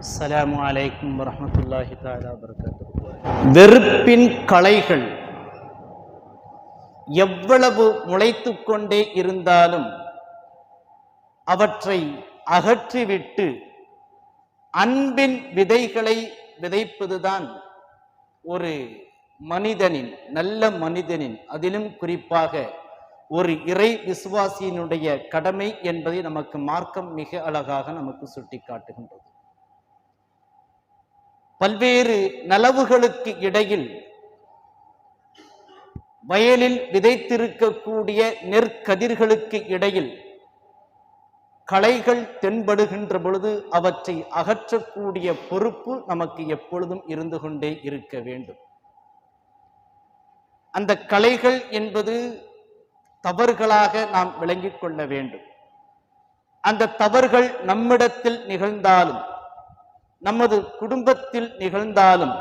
அஸ்ஸலாமு அலைக்கும் வரஹ்மத்துல்லாஹி தஆலா வபரகாத்துஹு. வெறுப்பின் களைகள் எவ்வளவு முளைத்து கொண்டே இருந்தாலும் அவற்றை அகற்றிவிட்டு அன்பின் விதைகளை விதைப்பதுதான் ஒரு மனிதனின், நல்ல மனிதனின், அதிலும் குறிப்பாக ஒரு இறை விசுவாசியினுடைய கடமை என்பதை நமக்கு மார்க்கம் மிக அழகாக நமக்கு சுட்டி காட்டுகின்றது. பல்வேறு நலவுகளுக்கு இடையில் வயலில் விதைத்திருக்கக்கூடிய நெற்கதிர்களுக்கு இடையில் களைகள் தென்படுகின்ற பொழுது அவற்றை அகற்றக்கூடிய பொறுப்பு நமக்கு எப்பொழுதும் இருந்து கொண்டே இருக்க வேண்டும். அந்த களைகள் என்பது தவறுகளாக நாம் விளங்கிக் கொள்ள வேண்டும். அந்த தவறுகள் நம்மிடத்தில் நிகழ்ந்தாலும், நமது குடும்பத்தில் நிகழ்ந்தாலும்,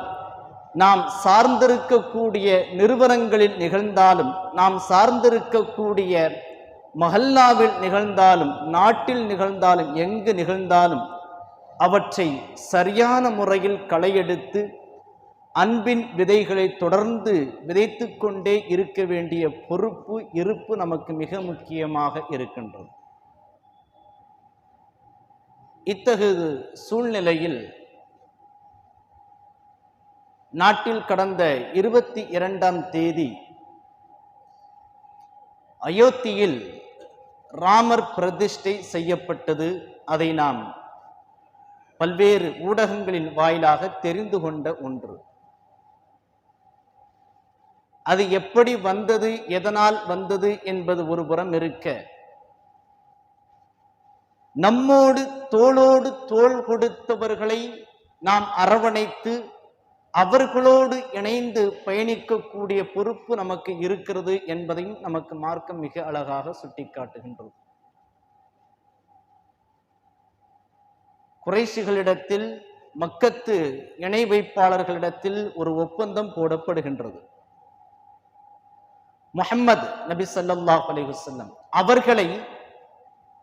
நாம் சார்ந்திருக்கக்கூடிய நிறுவனங்களில் நிகழ்ந்தாலும், நாம் சார்ந்திருக்கக்கூடிய மஹல்லாவில் நிகழ்ந்தாலும், நாட்டில் நிகழ்ந்தாலும், எங்கு நிகழ்ந்தாலும் அவற்றை சரியான முறையில் களையெடுத்து அன்பின் விதைகளை தொடர்ந்து விதைத்து கொண்டே இருக்க வேண்டிய பொறுப்பு இருப்பு நமக்கு மிக முக்கியமாக இருக்கின்றது. இத்தகைய சூழ்நிலையில் நாட்டில் கடந்த 22ஆம் தேதி அயோத்தியில் ராமர் பிரதிஷ்டை செய்யப்பட்டது. அதை நாம் பல்வேறு ஊடகங்களின் வாயிலாக தெரிந்து கொண்ட ஒன்று. அது எப்படி வந்தது, எதனால் வந்தது என்பது ஒரு புறம் இருக்க, நம்மோடு தோளோடு தோள் கொடுத்தவர்களை நாம் அரவணைத்து அவர்களோடு இணைந்து பயணிக்கக்கூடிய பொறுப்பு நமக்கு இருக்கிறது என்பதையும் நமக்கு மார்க்கம் மிக அழகாக சுட்டிக்காட்டுகின்றது. குறைஷிகளிடத்தில், மக்கத்து இணை வைப்பாளர்களிடத்தில் ஒரு ஒப்பந்தம் போடப்படுகின்றது. முஹம்மது நபி ஸல்லல்லாஹு அலைஹி வஸல்லம் அவர்களை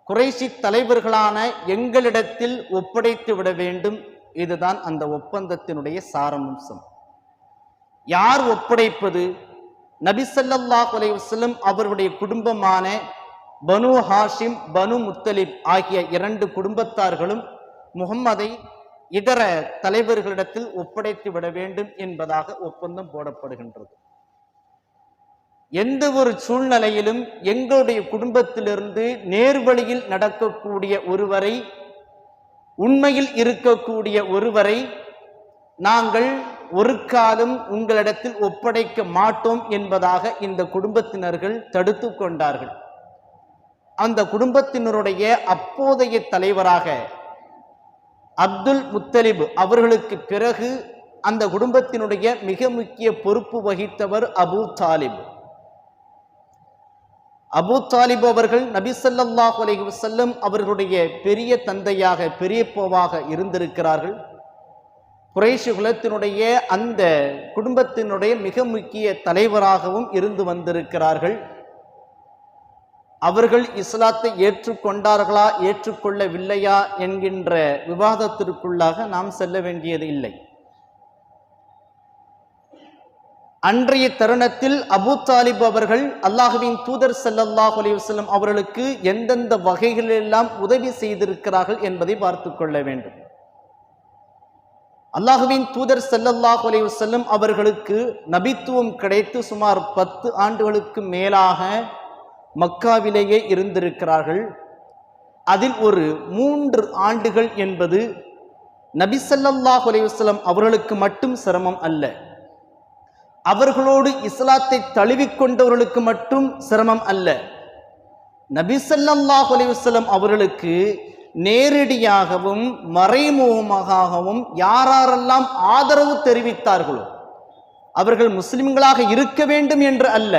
குறைஷி தலைவர்களான எங்களிடத்தில் ஒப்படைத்து விட வேண்டும். இதுதான் அந்த ஒப்பந்தத்தினுடைய சாரம்சம். யார் ஒப்படைப்பது? நபி ஸல்லல்லாஹு அலைஹி வஸல்லம் அவர்களுடைய குடும்பமான பனு ஹாஷிம், பனு முத்தலிப் ஆகிய 2 குடும்பத்தார்களும் முஹம்மதை இதர தலைவர்களிடத்தில் ஒப்படைத்து விட வேண்டும் என்பதாக ஒப்பந்தம் போடப்படுகின்றது. எந்த ஒரு சூழ்நிலையிலும் எங்களுடைய குடும்பத்திலிருந்து நேர்வழியில் நடக்கக்கூடிய ஒருவரை, உண்மையில் இருக்கக்கூடிய ஒருவரை நாங்கள் ஒரு காலம் உங்களிடத்தில் ஒப்படைக்க மாட்டோம் என்பதாக இந்த குடும்பத்தினர்கள் தடுத்து கொண்டார்கள். அந்த குடும்பத்தினருடைய அப்போதைய தலைவராக அப்துல் முத்தலிப் அவர்களுக்கு பிறகு அந்த குடும்பத்தினுடைய மிக முக்கிய பொறுப்பு வகித்தவர் அபூ தாலிப். அபூ தாலிப் அவர்கள் நபி ஸல்லல்லாஹு அலைஹி வஸல்லம் அவர்களுடைய பெரிய தந்தையாக, பெரியப்பாவாக இருந்திருக்கிறார்கள். குறைஷி குலத்தினுடைய அந்த குடும்பத்தினுடைய மிக முக்கிய தலைவராகவும் இருந்து வந்திருக்கிறார்கள். அவர்கள் இஸ்லாத்தை ஏற்றுக்கொண்டார்களா, ஏற்றுக்கொள்ளவில்லையா என்கின்ற விவாதத்திற்குள்ளாக நாம் செல்ல வேண்டியது இல்லை. அன்றைய தருணத்தில் அபூ தாலிப் அவர்கள் அல்லாஹ்வின் தூதர் ஸல்லல்லாஹு அலைஹி வஸல்லம் அவர்களுக்கு எந்தெந்த வகைகளெல்லாம் உதவி செய்திருக்கிறார்கள் என்பதை பார்த்து கொள்ள வேண்டும். அல்லாஹ்வின் தூதர் ஸல்லல்லாஹு அலைஹி வஸல்லம் அவர்களுக்கு நபித்துவம் கிடைத்து சுமார் 10 ஆண்டுகளுக்கு மேலாக மக்காவிலேயே இருந்திருக்கிறார்கள். அதில் ஒரு 3 ஆண்டுகள் என்பது நபி ஸல்லல்லாஹு அலைஹி வஸல்லம் அவர்களுக்கு மட்டும் சிரமம் அல்ல, அவர்களோடு இஸ்லாத்தை தழுவிக்கொண்டவர்களுக்கு மட்டும் சிரமம் அல்ல, நபி ஸல்லல்லாஹு அலைஹி வஸல்லம் அவர்களுக்கு நேரடியாகவும் மறைமுகமாகவும் யாரெல்லாம் ஆதரவு தெரிவித்தார்களோ, அவர்கள் முஸ்லிம்களாக இருக்க வேண்டும் என்று அல்ல,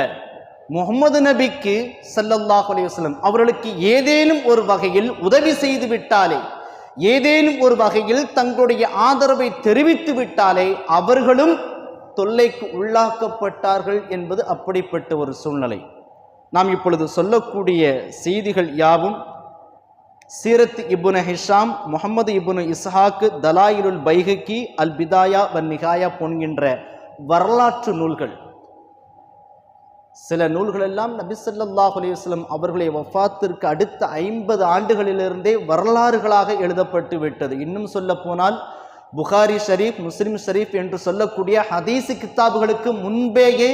முஹம்மது நபிக்கு ஸல்லல்லாஹு அலைஹி வஸல்லம் அவர்களுக்கு ஏதேனும் ஒரு வகையில் உதவி செய்து விட்டாலே, ஏதேனும் ஒரு வகையில் தங்களுடைய ஆதரவை தெரிவித்து விட்டாலே அவர்களும் தொல்லைக்கு உள்ளாக்கப்பட்டார்கள் என்பது அப்படிப்பட்ட ஒரு சூழ்நிலை. நாம் இப்பொழுது சொல்லக்கூடிய செய்திகள் யாவும் சீரத் இப்னு ஹிஷாம், முஹம்மது இப்னு இஸ்ஹாக், தலாயிலுல் பைஹகி, அல் பிதாயா வன் நிகாயா போன்கின்ற வரலாற்று நூல்கள், சில நூல்கள் எல்லாம் நபி ஸல்லல்லாஹு அலைஹி வஸல்லம் அவர்களுடைய வஃபாத்திற்கு அடுத்த 50 ஆண்டுகளிலிருந்தே வரலாறுகளாக எழுதப்பட்டு விட்டது. இன்னும் சொல்ல போனால் புகாரி ஷரீஃப், முஸ்லிம் ஷரீஃப் என்று சொல்லக்கூடிய ஹதீஸ் கித்தாபுகளுக்கு முன்பேயே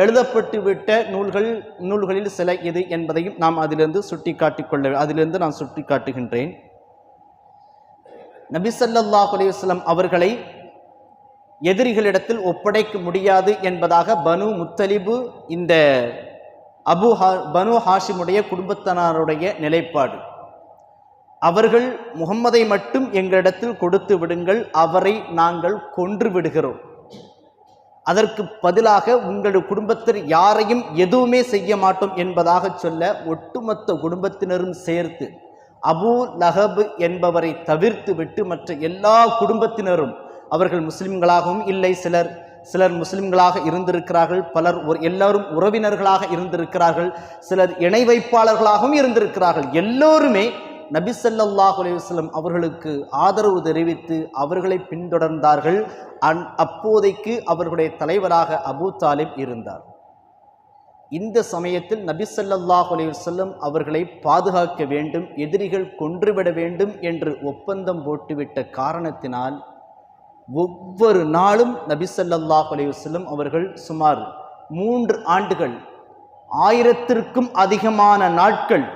எழுதப்பட்டு விட்ட நூல்களில் சில இது என்பதையும் நாம் அதிலிருந்து நான் சுட்டி காட்டுகின்றேன். நபி ஸல்லல்லாஹு அலைஹி வஸல்லம் அவர்களை எதிரிகளிடத்தில் ஒப்படைக்க முடியாது என்பதாக பனு முத்தலிபு, இந்த பனு ஹாஷிமுடைய குடும்பத்தினருடைய நிலைப்பாடு. அவர்கள் முகம்மதை மட்டும் எங்களிடத்தில் கொடுத்து விடுங்கள், அவரை நாங்கள் கொன்று விடுகிறோம். அதற்கு பதிலாக உங்களுடைய குடும்பத்தில் யாரையும் எதுவுமே செய்ய மாட்டோம் என்பதாக சொல்ல, ஒட்டுமொத்த குடும்பத்தினரும் சேர்த்து அபூ லஹப் என்பவரை தவிர்த்து விட்டு மற்ற எல்லா குடும்பத்தினரும், அவர்கள் முஸ்லிம்களாகவும் இல்லை, சிலர் முஸ்லிம்களாக இருந்திருக்கிறார்கள், எல்லாரும் உறவினர்களாக இருந்திருக்கிறார்கள், சிலர் இணை வைப்பாளர்களாகவும் இருந்திருக்கிறார்கள். எல்லோருமே நபி ஸல்லல்லாஹு அலைஹி வஸல்லம் அவர்களுக்கு ஆதரவு தெரிவித்து அவர்களை பின்தொடர்ந்தார்கள். அப்போதைக்கு அவர்களுடைய தலைவராக அபூ தாலிப் இருந்தார். இந்த சமயத்தில் நபி ஸல்லல்லாஹு அலைஹி வஸல்லம் அவர்களை பாதுகாக்க வேண்டும், எதிரிகள் கொன்றுவிட வேண்டும் என்று ஒப்பந்தம் போட்டுவிட்ட காரணத்தினால் ஒவ்வொரு நாளும் நபி ஸல்லல்லாஹு அலைஹி வஸல்லம் அவர்கள் சுமார் 3 ஆண்டுகள், 1000ற்கும் அதிகமான நாட்கள்,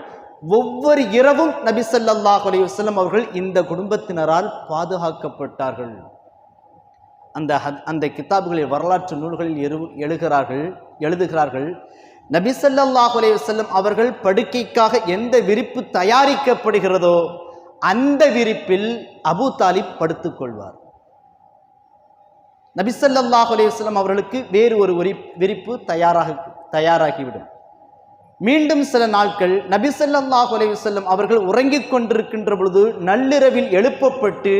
ஒவ்வொரு இரவும் நபி ஸல்லல்லாஹு அலைஹி வஸல்லம் அவர்கள் இந்த குடும்பத்தினரால் பாதுகாக்கப்பட்டார்கள். அந்த கிதாபுகளில், வரலாற்று நூல்களில் எழுதுகிறார்கள், நபி ஸல்லல்லாஹு அலைஹி வஸல்லம் அவர்கள் படுக்கைக்காக எந்த விரிப்பு தயாரிக்கப்படுகிறதோ அந்த விரிப்பில் அபூ தாலிப் படுத்துக் கொள்வார். நபி ஸல்லல்லாஹு அலைஹி வஸல்லம் அவர்களுக்கு வேறு ஒரு விரிப்பு தயாராகிவிடும். மீண்டும் சில நாட்கள் நபி ஸல்லல்லாஹு அலைஹி வஸல்லம் அவர்கள் உறங்கிக் கொண்டிருக்கின்ற பொழுது நள்ளிரவில் எழுப்பப்பட்டு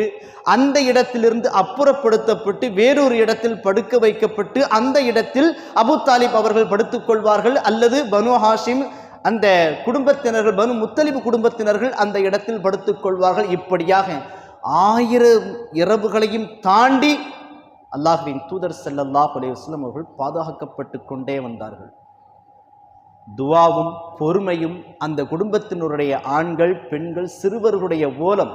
அந்த இடத்திலிருந்து அப்புறப்படுத்தப்பட்டு வேறொரு இடத்தில் படுக்க வைக்கப்பட்டு அந்த இடத்தில் அபூ தாலிப் அவர்கள் படுத்துக் கொள்வார்கள். அல்லது பனு ஹாஷிம் அந்த குடும்பத்தினர்கள், பனு முத்தலிபு குடும்பத்தினர்கள் அந்த இடத்தில் படுத்துக் கொள்வார்கள். இப்படியாக 1000 இரவுகளையும் தாண்டி அல்லாஹ்வின் தூதர் ஸல்லல்லாஹு அலைஹி வஸல்லம் அவர்கள் பாதுகாக்கப்பட்டு கொண்டே வந்தார்கள். துவாவும் பொறுமையும் அந்த குடும்பத்தினருடைய ஆண்கள், பெண்கள், சிறுவர்களுடைய ஓலம்,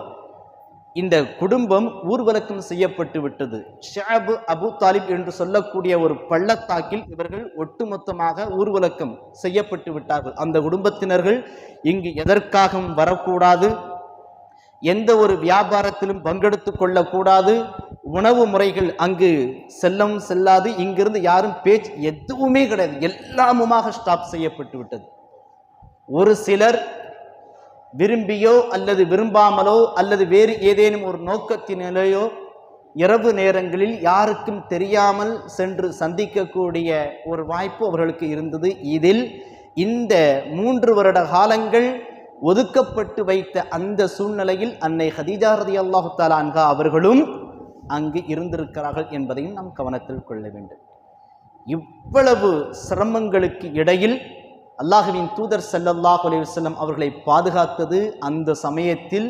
இந்த குடும்பம் ஊர்வலக்கம் செய்யப்பட்டு விட்டது. ஷஅப் அபூ தாலிப் என்று சொல்லக்கூடிய ஒரு பள்ளத்தாக்கில் இவர்கள் ஒட்டுமொத்தமாக ஊர்வலக்கம் செய்யப்பட்டு விட்டார்கள். அந்த குடும்பத்தினர்கள் இங்கு எதற்காகவும் வரக்கூடாது, எந்த ஒரு வியாபாரத்திலும் பங்கெடுத்துக் கொள்ளக்கூடாது, உணவு முறைகள் அங்கு செல்லவும் செல்லாது, இங்கிருந்து யாரும் பேச்சு எதுவுமே கிடையாது, எல்லாமுமாக ஸ்டாப் செய்யப்பட்டு விட்டது. ஒரு சிலர் விரும்பியோ அல்லது விரும்பாமலோ அல்லது வேறு ஏதேனும் ஒரு நோக்கத்தினாலேயோ இரவு நேரங்களில் யாருக்கும் தெரியாமல் சென்று சந்திக்கக்கூடிய ஒரு வாய்ப்பு அவர்களுக்கு இருந்தது. இதில் இந்த 3 வருட காலங்கள் ஒதுக்கப்பட்டு வைத்த அந்த சூழ்நிலையில் அன்னை ஹதீஜா ரலியல்லாஹு தஆலா அன்ஹா அவர்களும் அங்கு இருந்திருக்கிறார்கள் என்பதையும் நாம் கவனத்தில் கொள்ள வேண்டும். இவ்வளவு சிரமங்களுக்கு இடையில் அல்லாஹ்வின் தூதர் ஸல்லல்லாஹு அலைஹி வஸல்லம் அவர்களை பாதுகாத்தது அந்த சமயத்தில்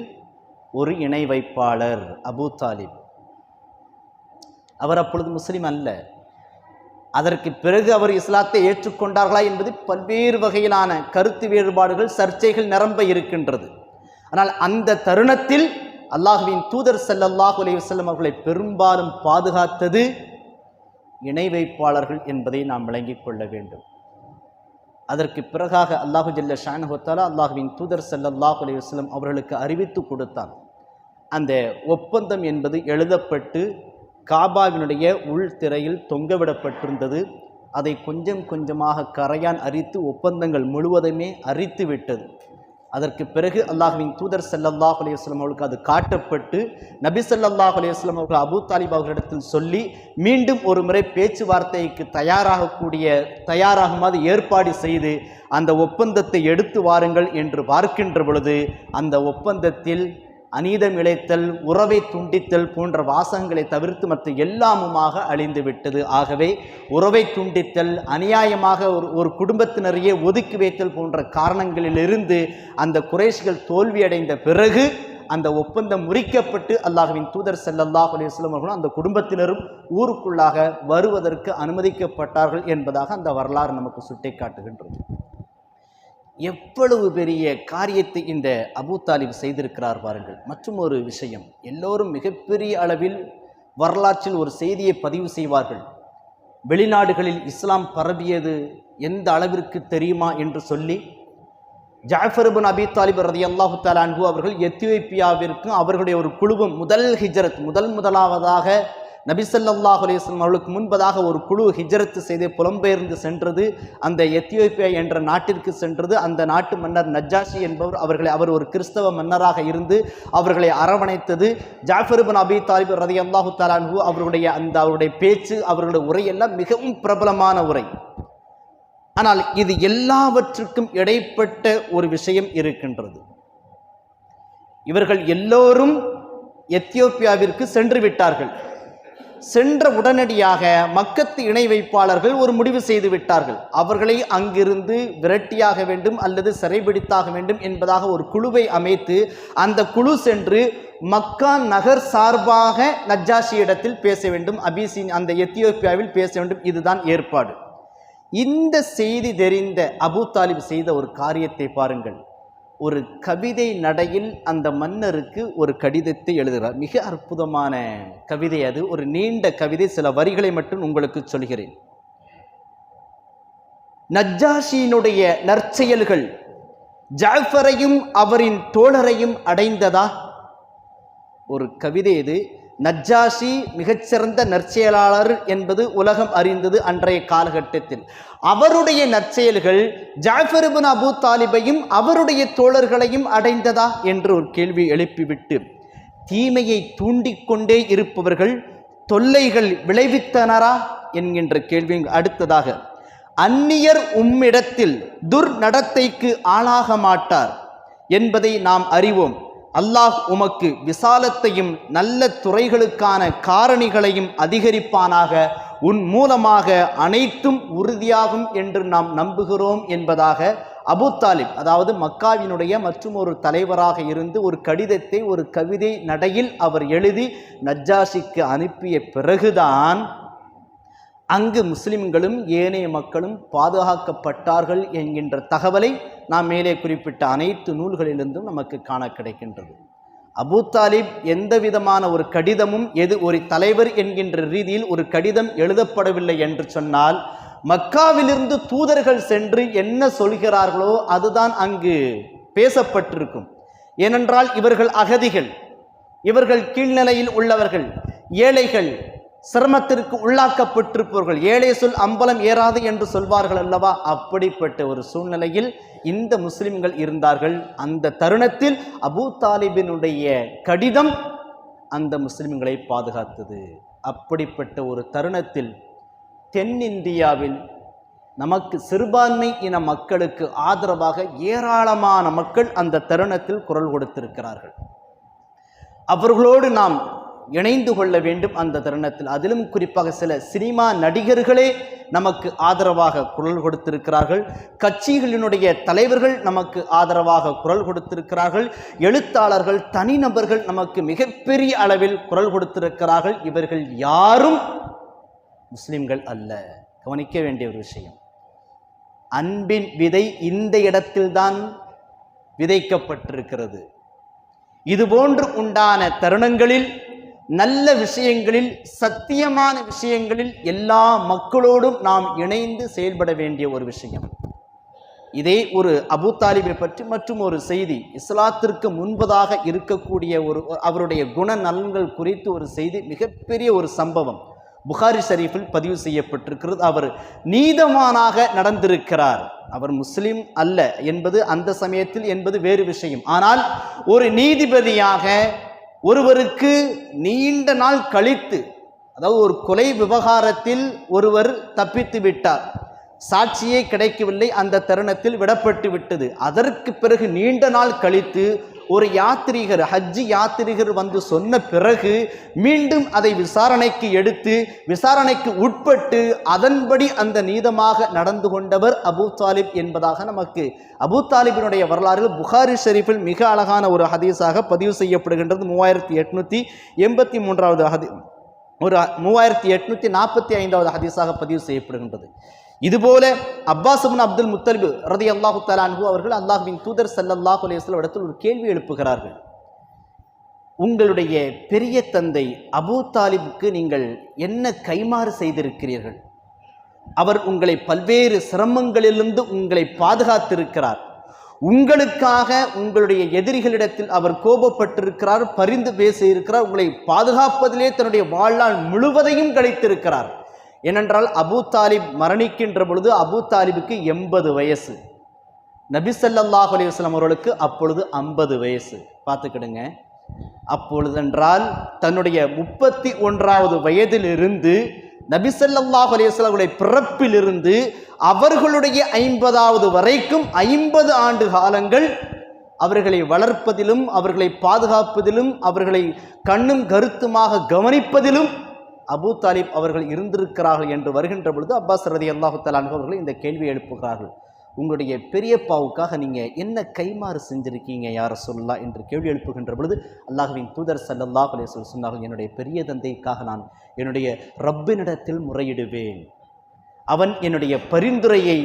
ஒரு இணை வைப்பாளர் அபூ தாலிப். அவர் அப்பொழுது முஸ்லிம் அல்ல. அதற்கு பிறகு அவர் இஸ்லாத்தை ஏற்றுக்கொண்டார்களா என்பது பல்வேறு வகையிலான கருத்து வேறுபாடுகள், சர்ச்சைகள் நிரம்ப இருக்கின்றது. ஆனால் அந்த தருணத்தில் அல்லாஹ்வின் தூதர் ஸல்லல்லாஹு அலைஹி வஸல்லம் அவர்களை பெரும்பாலும் பாதுகாத்தது இணை வைப்பாளர்கள் என்பதை நாம் விளங்கிக் கொள்ள வேண்டும். அதற்கு பிறகாக அல்லாஹு ஜல்ல ஷானஹு வ தஆலா அல்லாஹ்வின் தூதர் ஸல்லல்லாஹு அலைஹி வஸல்லம் அவர்களுக்கு அறிவித்து கொடுத்தார். அந்த ஒப்பந்தம் என்பது எழுதப்பட்டு காபாவினுடைய உள்திரையில் தொங்கவிடப்பட்டிருந்தது. அதை கொஞ்சம் கொஞ்சமாக கரையான் அரித்து ஒப்பந்தங்கள் முழுவதுமே அரித்து விட்டது. அதற்கு பிறகு அல்லாஹ்வின் தூதர் ஸல்லல்லாஹு அலைஹி வஸல்லம் அவர்களுக்கு அது காட்டப்பட்டு நபி ஸல்லல்லாஹு அலைஹி வஸல்லம் அவர்கள் அபூ தாலிப் அவர்களிடத்தில் சொல்லி மீண்டும் ஒரு முறை பேச்சுவார்த்தைக்கு தயாராகுமாறு ஏற்பாடு செய்து அந்த ஒப்பந்தத்தை எடுத்து வாருங்கள் என்று பார்க்கின்ற பொழுது அந்த ஒப்பந்தத்தில் அநீதம் இழைத்தல், உறவை துண்டித்தல் போன்ற வாசகங்களை தவிர்த்து மற்ற எல்லாமுமாக அழிந்து விட்டது. ஆகவே உறவை துண்டித்தல், அநியாயமாக ஒரு குடும்பத்தினரையே ஒதுக்கி வைத்தல் போன்ற காரணங்களிலிருந்து அந்த குறைஷிகள் தோல்வியடைந்த பிறகு அந்த ஒப்பந்தம் முறிக்கப்பட்டு அல்லாஹ்வின் தூதர் ஸல்லல்லாஹு அலைஹி வஸல்லம் அவர்களும் அந்த குடும்பத்தினரும் ஊருக்குள்ளாக வருவதற்கு அனுமதிக்கப்பட்டார்கள் என்பதாக அந்த வரலாறு நமக்கு சுட்டி காட்டுகின்றது. எவ்வளவு பெரிய காரியத்தை இந்த அபூ தாலிப் செய்திருக்கிறார் பாருங்கள். மற்றும் ஒரு விஷயம், எல்லோரும் மிகப்பெரிய அளவில் வரலாற்றில் ஒரு செய்தியை பதிவு செய்வார்கள். வெளிநாடுகளில் இஸ்லாம் பரவியது எந்த அளவிற்கு தெரியுமா என்று சொல்லி ஜாஃபர் இப்னு அபீ தாலிப் ரலியல்லாஹு தஆலா அன்ஹு அவர்கள் எத்தியோப்பியாவிற்கு அவர்களுடைய ஒரு குழுவும் முதலாவதாக நபி ஸல்லல்லாஹு அலைஹி வஸல்லம் அவர்களுக்கு முன்பதாக ஒரு குழு ஹிஜ்ரத் செய்து புலம்பெயர்ந்து சென்றது. அந்த எத்தியோப்பியா என்ற நாட்டிற்கு சென்றது. அந்த நாட்டு மன்னர் நஜ்ஜாஷி என்பவர் அவர் ஒரு கிறிஸ்தவ மன்னராக இருந்து அவர்களை அரவணைத்தது. ஜாஃபர் இப்னு அபீ தாலிப் ரலியல்லாஹு தஆலா அன்ஹு அவருடைய பேச்சு, அவர்களுடைய உரையெல்லாம் மிகவும் பிரபலமான உரை. ஆனால் இது எல்லாவற்றுக்கும் இடைப்பட்ட ஒரு விஷயம் இருக்கின்றது. இவர்கள் எல்லோரும் எத்தியோப்பியாவிற்கு சென்று விட்டார்கள். சென்ற உடனடியாக மக்கத்து இணை வைப்பாளர்கள் ஒரு முடிவு செய்து விட்டார்கள். அவர்களை அங்கிருந்து விரட்டியாக வேண்டும் அல்லது சிறைபிடித்தாக வேண்டும் என்பதாக ஒரு குழுவை அமைத்து அந்த குழு சென்று மக்கா நகர் சார்பாக நஜ்ஜாஷி இடத்தில் பேச வேண்டும், அந்த எத்தியோப்பியாவில் பேச வேண்டும். இதுதான் ஏற்பாடு. இந்த செய்தி தெரிந்த அபூ தாலிப் செய்த ஒரு காரியத்தை பாருங்கள். ஒரு கவிதை நடையில் அந்த மன்னருக்கு ஒரு கடிதத்தை எழுதுகிறார். மிக அற்புதமான கவிதை அது. ஒரு நீண்ட கவிதை, சில வரிகளை மட்டும் உங்களுக்கு சொல்கிறேன். நஜ்ஜாஷியினுடைய நற்செயல்கள் ஜாஃபரையும் அவரின் தோழரையும் அடைந்ததா? ஒரு கவிதை இது. நஜ்ஜாஷி மிகச்சிறந்த நற்செயலாளர் என்பது உலகம் அறிந்தது அன்றைய காலகட்டத்தில். அவருடைய நற்செயல்கள் ஜாஃபர் இப்னு அபூ தாலிபையும் அவருடைய தோழர்களையும் அடைந்ததா என்று ஒரு கேள்வி எழுப்பிவிட்டு, தீமையை தூண்டிக்கொண்டே இருப்பவர்கள் தொல்லைகள் விளைவித்தனரா என்கின்ற கேள்வி அடுத்ததாக, அந்நியர் உம்மிடத்தில் துர்நடத்தைக்கு ஆளாக மாட்டார் என்பதை நாம் அறிவோம். அல்லாஹ் உமக்கு விசாலத்தையும் நல்ல துறைகளுக்கான காரணிகளையும் அதிகரிப்பானாக. உன் மூலமாக அனைத்தும் உறுதியாகும் என்று நாம் நம்புகிறோம் என்பதாக அபூ தாலிப், அதாவது மக்காவினுடைய மற்றும் ஒரு தலைவராக இருந்து ஒரு கடிதத்தை ஒரு கவிதை நடையில் அவர் எழுதி நஜ்ஜாஷிக்கு அனுப்பிய பிறகுதான் அங்கு முஸ்லிம்களும் ஏனைய மக்களும் பாதுகாக்கப்பட்டார்கள் என்கின்ற தகவலை நாம் மேலே குறிப்பிட்ட அனைத்து நூல்களிலிருந்தும் நமக்கு காண கிடைக்கின்றது. அபூ தாலிப் எந்த விதமான ஒரு கடிதமும் ஒரு தலைவர் என்கின்ற ரீதியில் ஒரு கடிதம் எழுதப்படவில்லை என்று சொன்னால், மக்காவிலிருந்து தூதர்கள் சென்று என்ன சொல்கிறார்களோ அதுதான் அங்கு பேசப்பட்டிருக்கும். ஏனென்றால் இவர்கள் அகதிகள், இவர்கள் கீழ்நிலையில் உள்ளவர்கள், ஏழைகள், சிரமத்திற்கு உள்ளாக்கப்பட்டிருப்பவர்கள். ஏழை சொல் அம்பலம் ஏறாது என்று சொல்வார்கள் அல்லவா? அப்படிப்பட்ட ஒரு சூழ்நிலையில் இந்த முஸ்லிம்கள் இருந்தார்கள். அந்த தருணத்தில் அபூ தாலிபினுடைய கடிதம் அந்த முஸ்லிம்களை பாதுகாத்தது. அப்படிப்பட்ட ஒரு தருணத்தில் தென்னிந்தியாவில் நமக்கு சிறுபான்மை இன மக்களுக்கு ஆதரவாக ஏராளமான மக்கள் அந்த தருணத்தில் குரல் கொடுத்திருக்கிறார்கள். அவர்களோடு நாம் இணைந்து கொள்ள வேண்டும். அந்த தருணத்தில் அதிலும் குறிப்பாக சில சினிமா நடிகர்களே நமக்கு ஆதரவாக குரல் கொடுத்திருக்கிறார்கள். கட்சிகளினுடைய தலைவர்கள் நமக்கு ஆதரவாக குரல் கொடுத்திருக்கிறார்கள். எழுத்தாளர்கள், தனிநபர்கள் நமக்கு மிகப்பெரிய அளவில் குரல் கொடுத்திருக்கிறார்கள். இவர்கள் யாரும் முஸ்லிம்கள் அல்ல. கவனிக்க வேண்டிய ஒரு விஷயம், அன்பின் விதை இந்த இடத்தில்தான் விதைக்கப்பட்டிருக்கிறது. இதுபோன்று உண்டான தருணங்களில், நல்ல விஷயங்களில், சத்தியமான விஷயங்களில் எல்லா மக்களோடும் நாம் இணைந்து செயல்பட வேண்டிய ஒரு விஷயம். இதே ஒரு அபூ தாலிபை பற்றி மற்றும் ஒரு செய்தி, இஸ்லாத்திற்கு முன்பதாக இருக்கக்கூடிய அவருடைய குணநலன்கள் குறித்து ஒரு செய்தி, மிகப்பெரிய ஒரு சம்பவம் புகாரி ஷரீஃபில் பதிவு செய்யப்பட்டிருக்கிறது. அவர் நீதமானாக நடந்திருக்கிறார். அவர் முஸ்லிம் அல்ல என்பது அந்த சமயத்தில் என்பது வேறு விஷயம். ஆனால் ஒரு நீதிபதியாக ஒருவருக்கு நீண்ட நாள் கழித்து, அதாவது ஒரு கொலை விவகாரத்தில் ஒருவர் தப்பித்து விட்டார், சாட்சியே கிடைக்கவில்லை, அந்த தருணத்தில் விடப்பட்டு விட்டது. அதற்கு பிறகு நீண்ட நாள் கழித்து ஒரு யாத்ரீகர், ஹஜ்ஜி யாத்ரீகர் வந்து சொன்ன பிறகு மீண்டும் அதை விசாரணைக்கு எடுத்து விசாரணைக்கு உட்பட்டு அதன்படி அந்த நீதமாக நடந்து கொண்டவர் அபூ தாலிப் என்பதாக நமக்கு அபூ தாலிபினுடைய வரலாறு புகாரி ஷரீஃபில் மிக அழகான ஒரு ஹதீஸாக பதிவு செய்யப்படுகின்றது. 3883வது ஒரு 3845வது ஹதீஸாக பதிவு செய்யப்படுகின்றது. இதுபோல அப்பாஸ் இப்னு அப்துல் முத்தலிப் ரலியல்லாஹு தஆலா அன்ஹு அவர்கள் அல்லாஹ்வின் தூதர் ஸல்லல்லாஹு அலைஹி வஸல்லம் இடத்தில் ஒரு கேள்வி எழுப்புகிறார்கள். உங்களுடைய பெரிய தந்தை அபூ தாலிபுக்கு நீங்கள் என்ன கைமாறு செய்திருக்கிறீர்கள்? அவர் உங்களை பல்வேறு சிரமங்களிலிருந்து உங்களை பாதுகாத்திருக்கிறார். உங்களுக்காக உங்களுடைய எதிரிகளிடத்தில் அவர் கோபப்பட்டிருக்கிறார், பரிந்து பேசியிருக்கிறார், உங்களை பாதுகாப்பதிலே தன்னுடைய வாழ்நாள் முழுவதையும் கழித்திருக்கிறார். ஏனென்றால் அபூ தாலிப் மரணிக்கின்ற பொழுது அபூ தாலிபுக்கு 80 வயசு, நபி ஸல்லல்லாஹு அலைஹி வஸல்லம் அவர்களுக்கு அப்பொழுது 50 வயசு. பார்த்துக்கிடுங்க. அப்பொழுதென்றால் தன்னுடைய 31வது வயதிலிருந்து நபி ஸல்லல்லாஹு அலைஹி வஸல்லம் அவருடைய பிறப்பிலிருந்து அவர்களுடைய 50வது வரைக்கும் 50 ஆண்டு காலங்கள் அவர்களை வளர்ப்பதிலும் அவர்களை பாதுகாப்பதிலும் அவர்களை கண்ணும் கருத்துமாக கவனிப்பதிலும் அபூ தாலிப் அவர்கள் இருந்திருக்கிறார்கள் என்று வருகின்ற பொழுது அப்பாஸ் ரலியல்லாஹு தஆலா அன்ஹு அவர்கள் இந்த கேள்வி எழுப்புகிறார்கள். உங்களுடைய பெரியப்பாவுக்காக நீங்கள் என்ன கைமாறு செஞ்சிருக்கீங்க யா ரசூலுல்லாஹ் என்று கேள்வி எழுப்புகின்ற பொழுது அல்லாஹ்வின் தூதர் ஸல்லல்லாஹு அலைஹி வஸல்லம் சொன்னார்கள், என்னுடைய பெரிய தந்தைக்காக நான் என்னுடைய ரப்பினிடத்தில் முறையிடுவேன். அவன் என்னுடைய பரிந்துரையை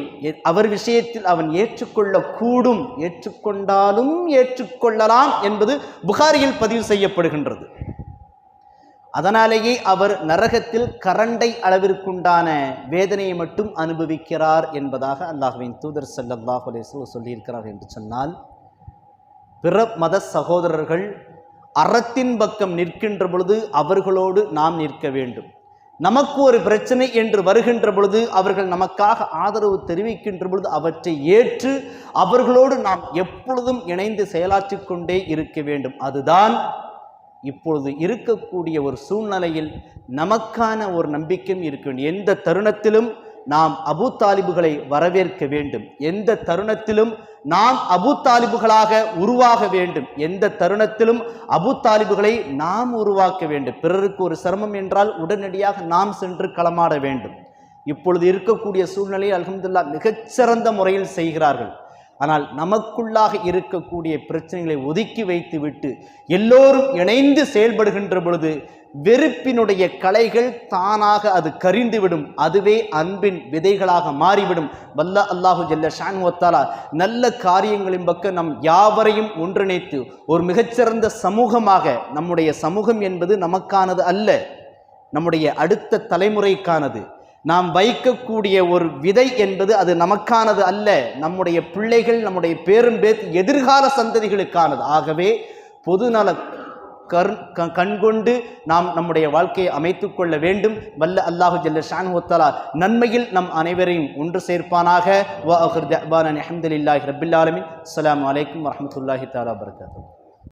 அவர் விஷயத்தில் அவன் ஏற்றுக்கொள்ளக்கூடும், ஏற்றுக்கொண்டாலும் ஏற்றுக்கொள்ளலாம் என்பது புகாரியில் பதிவு செய்யப்படுகின்றது. அதனாலேயே அவர் நரகத்தில் கரண்டை அளவிற்குண்டான வேதனையை மட்டும் அனுபவிக்கிறார் என்பதாக அல்லாஹ்வின் தூதர் ஸல்லல்லாஹு அலைஹி வஸல்லம் சொல்லியிருக்கிறார் என்று சொன்னால், பிற மத சகோதரர்கள் அறத்தின் பக்கம் நிற்கின்ற பொழுது அவர்களோடு நாம் நிற்க வேண்டும். நமக்கு ஒரு பிரச்சனை என்று வருகின்ற பொழுது அவர்கள் நமக்காக ஆதரவு தெரிவிக்கின்ற பொழுது அவற்றை ஏற்று அவர்களோடு நாம் எப்பொழுதும் இணைந்து செயலாற்றி கொண்டே இருக்க வேண்டும். அதுதான் இப்பொழுது இருக்கக்கூடிய ஒரு சூழ்நிலையில் நமக்கான ஒரு நம்பிக்கையும் இருக்க வேண்டும். எந்த தருணத்திலும் நாம் அபூ தாலிபுகளை வரவேற்க வேண்டும், எந்த தருணத்திலும் நாம் அபூ தாலிபுகளாக உருவாக வேண்டும், எந்த தருணத்திலும் அபூ தாலிபுகளை நாம் உருவாக்க வேண்டும். பிறருக்கு ஒரு சிரமம் என்றால் உடனடியாக நாம் சென்று களமாட வேண்டும். இப்பொழுது இருக்கக்கூடிய சூழ்நிலையை அல்ஹம்துலில்லாஹ் மிகச்சிறந்த முறையில் செய்கிறார்கள். ஆனால் நமக்குள்ளாக இருக்கக்கூடிய பிரச்சனைகளை ஒதுக்கி வைத்துவிட்டு எல்லோரும் இணைந்து செயல்படுகின்ற பொழுது வெறுப்பினுடைய களைகள் தானாக அது கரிந்துவிடும். அதுவே அன்பின் விதைகளாக மாறிவிடும். வல்ல அல்லாஹு ஜல்ல ஷானு வ தஆலா நல்ல காரியங்களின் பக்கம் நம் யாவரையும் ஒன்றிணைத்து ஒரு மிகச்சிறந்த சமூகமாக, நம்முடைய சமூகம் என்பது நமக்கானது அல்ல, நம்முடைய அடுத்த தலைமுறைக்கானது. நாம் வைக்கக்கூடிய ஒரு விதை என்பது அது நமக்கானது அல்ல, நம்முடைய பிள்ளைகள், நம்முடைய பேரும்பேத் எதிர்கால சந்ததிகளுக்கானது. ஆகவே பொதுநல கண்கொண்டு நாம் நம்முடைய வாழ்க்கையை அமைத்துக் கொள்ள வேண்டும். வல்ல அல்லாஹு ஜல்ல ஷானு வ தஆலா நன்மையில் நம் அனைவரையும் ஒன்று சேர்ப்பானாக. வ ஆகிர் தஅவானா அல்ஹம்துலில்லாஹி ரப்பில் ஆலமீன். அஸ்ஸலாமு அலைக்கும் வரஹ்மத்துல்லாஹி தஆலா வபரகாத்துஹு.